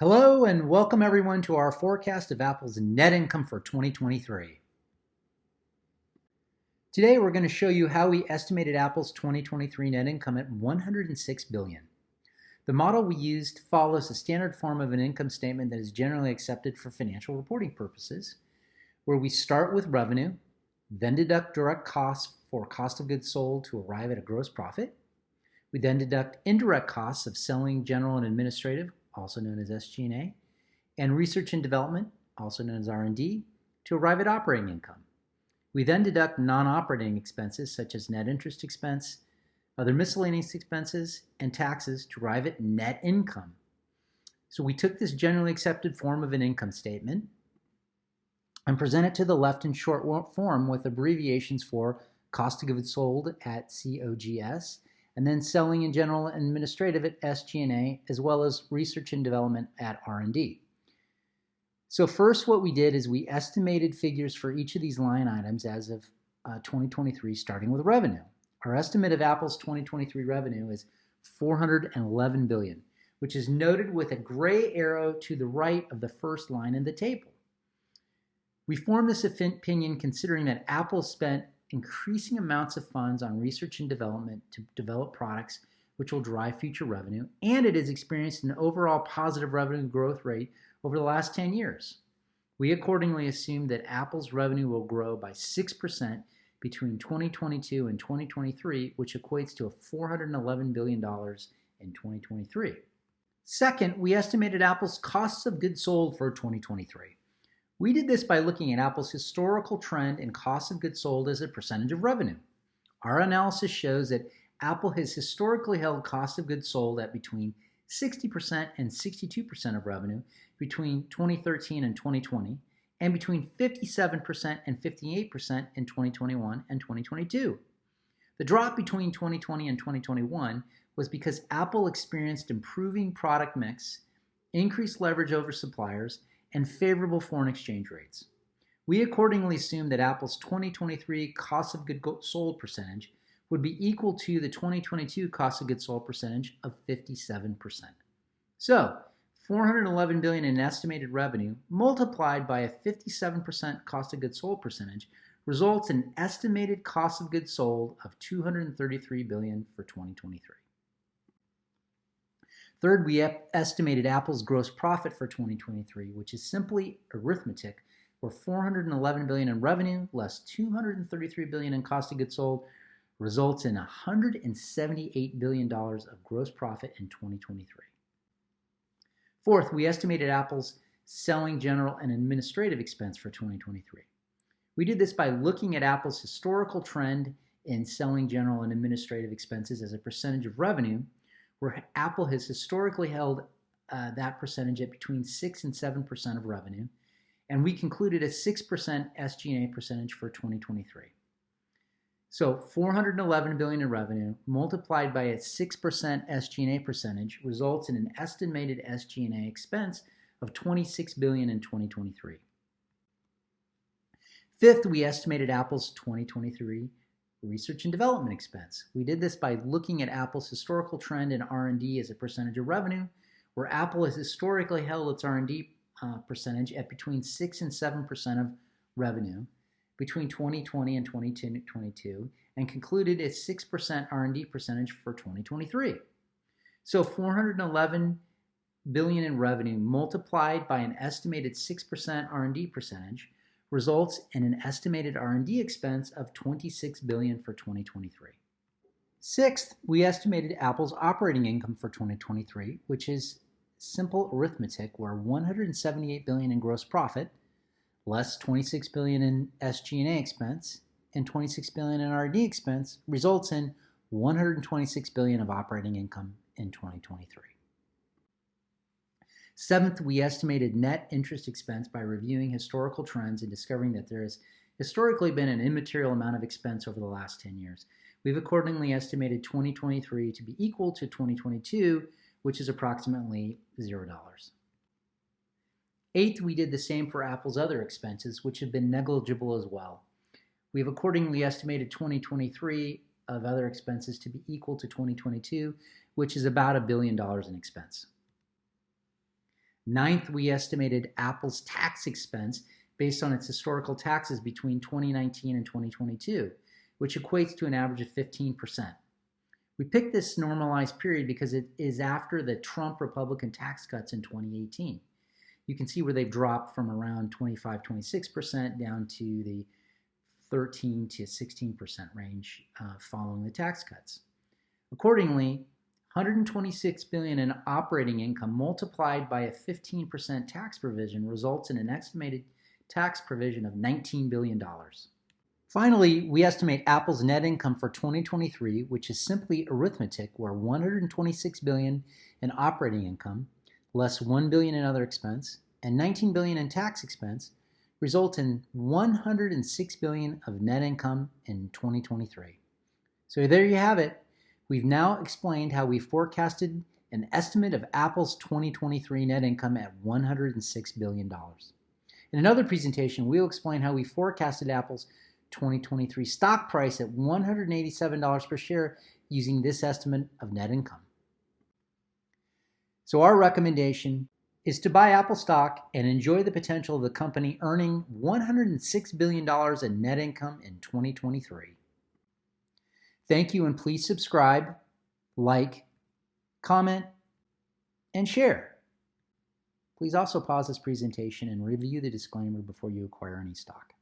Hello and welcome everyone to our forecast of Apple's net income for 2023. Today we're going to show you how we estimated Apple's 2023 net income at $106 billion. The model we used follows the standard form of an income statement that is generally accepted for financial reporting purposes, where we start with revenue, then deduct direct costs for cost of goods sold to arrive at a gross profit. We then deduct indirect costs of selling, general, and administrative, also known as SG&A, and research and development, also known as R&D, to arrive at operating income. We then deduct non-operating expenses such as net interest expense, other miscellaneous expenses, and taxes to arrive at net income. So we took this generally accepted form of an income statement and present it to the left in short form with abbreviations for cost of goods sold at COGS, and then selling in general and administrative at SG&A, as well as research and development at R&D. So first what we did is we estimated figures for each of these line items as of 2023, starting with revenue. Our estimate of Apple's 2023 revenue is $411 billion, which is noted with a gray arrow to the right of the first line in the table. We formed this opinion considering that Apple spent increasing amounts of funds on research and development to develop products which will drive future revenue, and it has experienced an overall positive revenue growth rate over the last 10 years. We accordingly assume that Apple's revenue will grow by 6% between 2022 and 2023, which equates to $411 billion in 2023. Second, we estimated Apple's costs of goods sold for 2023. We did this by looking at Apple's historical trend in cost of goods sold as a percentage of revenue. Our analysis shows that Apple has historically held cost of goods sold at between 60% and 62% of revenue between 2013 and 2020, and between 57% and 58% in 2021 and 2022. The drop between 2020 and 2021 was because Apple experienced improving product mix, increased leverage over suppliers, and favorable foreign exchange rates. We accordingly assume that Apple's 2023 cost of goods sold percentage would be equal to the 2022 cost of goods sold percentage of 57%. So, $411 billion in estimated revenue multiplied by a 57% cost of goods sold percentage results in an estimated cost of goods sold of $233 billion for 2023. Third, we estimated Apple's gross profit for 2023, which is simply arithmetic, where $411 billion in revenue less $233 billion in cost of goods sold results in $178 billion of gross profit in 2023. Fourth, we estimated Apple's selling, general, and administrative expense for 2023. We did this by looking at Apple's historical trend in selling, general, and administrative expenses as a percentage of revenue, where Apple has historically held that percentage at between 6 and 7% of revenue, and we concluded a 6% SG&A percentage for 2023. So $411 billion in revenue multiplied by a 6% SG&A percentage results in an estimated SG&A expense of $26 billion in 2023. Fifth, we estimated Apple's 2023 research and development expense. We did this by looking at Apple's historical trend in R&D as a percentage of revenue, where Apple has historically held its R&D percentage at between 6 and 7% of revenue between 2020 and 2022, and concluded a 6% R&D percentage for 2023. So $411 billion in revenue multiplied by an estimated 6% R&D percentage results in an estimated R&D expense of $26 billion for 2023. Sixth, we estimated Apple's operating income for 2023, which is simple arithmetic where $178 billion in gross profit, less $26 billion in SG&A expense, and $26 billion in R&D expense results in $126 billion of operating income in 2023. Seventh, we estimated net interest expense by reviewing historical trends and discovering that there has historically been an immaterial amount of expense over the last 10 years. We've accordingly estimated 2023 to be equal to 2022, which is approximately $0. Eighth, we did the same for Apple's other expenses, which have been negligible as well. We've accordingly estimated 2023 of other expenses to be equal to 2022, which is about $1 billion in expense. Ninth, we estimated Apple's tax expense based on its historical taxes between 2019 and 2022, which equates to an average of 15%. We picked this normalized period because it is after the Trump Republican tax cuts in 2018. You can see where they've dropped from around 25-26% down to the 13 to 16% range following the tax cuts. Accordingly, $126 billion in operating income multiplied by a 15% tax provision results in an estimated tax provision of $19 billion. Finally, we estimate Apple's net income for 2023, which is simply arithmetic, where $126 billion in operating income, less $1 billion in other expense, and $19 billion in tax expense, result in $106 billion of net income in 2023. So there you have it. We've now explained how we forecasted an estimate of Apple's 2023 net income at $106 billion. In another presentation, we'll explain how we forecasted Apple's 2023 stock price at $187 per share using this estimate of net income. So our recommendation is to buy Apple stock and enjoy the potential of the company earning $106 billion in net income in 2023. Thank you, and please subscribe, like, comment, and share. Please also pause this presentation and review the disclaimer before you acquire any stock.